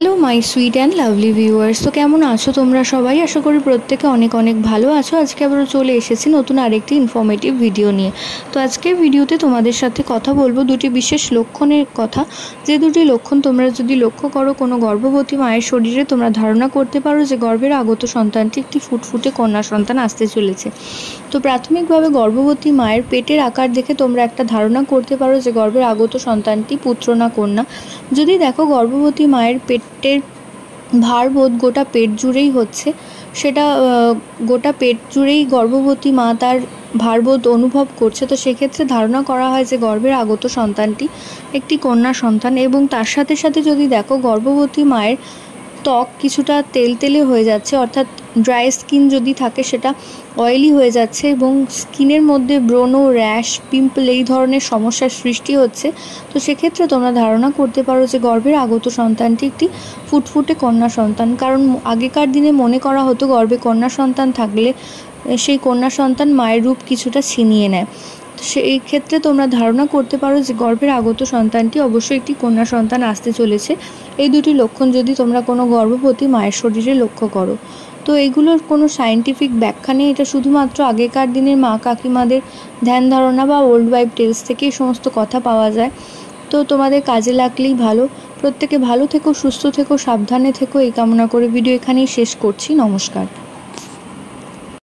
Hello my sweet and lovely viewers, তো কেমন আছো তোমরা সবাই? আশা করি প্রত্যেকে অনেক অনেক ভালো আছো। আজকে আবারও চলে এসেছি নতুন আরেকটি ইনফরমেটিভ ভিডিও নিয়ে। তো আজকের ভিডিওতে তোমাদের সাথে কথা বলবো দুটি বিশেষ লক্ষণের কথা, যে দুটি লক্ষণ তোমরা যদি লক্ষ্য করো কোনো গর্ভবতী মায়ের শরীরে, তোমরা ধারণা করতে পারো যে গর্ভের আগত সন্তানটি একটি ফুটফুটে কন্যা সন্তান আসতে চলেছে। তো প্রাথমিকভাবে গর্ভবতী মায়ের পেটের আকার দেখে তোমরা একটা ধারণা করতে পারো যে গর্ভের আগত সন্তানটি পুত্র না কন্যা। যদি দেখো গর্ভবতী মায়ের পেটের ভারবোধ গোটা পেট জুড়েই হচ্ছে, সেটা গোটা পেট জুড়েই গর্ভবতী মা তার ভারবোধ অনুভব করছে, তো সেক্ষেত্রে ধারণা করা হয় যে গর্ভের আগত সন্তানটি একটি কন্যা সন্তান। এবং তার সাথে সাথে যদি দেখো গর্ভবতী মায়ের ত্বক কিছুটা তেলতেলে হয়ে যাচ্ছে, অর্থাৎ ড্রাই স্কিন যদি থাকে সেটা অয়েলি হয়ে যাচ্ছে, এবং স্কিনের মধ্যে ব্রণ, র্যাশ, পিম্পল এই ধরনের সমস্যার সৃষ্টি হচ্ছে, তো সেক্ষেত্রে তোমরা ধারণা করতে পারো যে গর্ভের আগত সন্তানটি একটি ফুটফুটে কন্যা সন্তান। কারণ আগেকার দিনে মনে করা হতো গর্ভে কন্যা সন্তান থাকলে সেই কন্যা সন্তান মায়ের রূপ কিছুটা ছিনিয়ে নেয়। সেই ক্ষেত্রে তোমরা ধারণা করতে পারো যে গর্ভের আগত সন্তানটি অবশ্যই একটি কন্যা সন্তান আসতে চলেছে। এই দুটি লক্ষণ যদি তোমরা কোনো গর্ভবতী মায়ের শরীরে লক্ষ্য করো, তো এইগুলোর কোনো সায়েন্টিফিক ব্যাখ্যা নেই, এটা শুধুমাত্র আগেকার দিনের মা কাকিমাদের ধ্যান ধারণা বা ওল্ড ওয়াইফ টেলস থেকে এই সমস্ত কথা পাওয়া যায়। তো তোমাদের কাজে লাগলেই ভালো। প্রত্যেকে ভালো থেকো, সুস্থ থেকো, সাবধানে থেকো, এই কামনা করে ভিডিও এখানেই শেষ করছি। নমস্কার।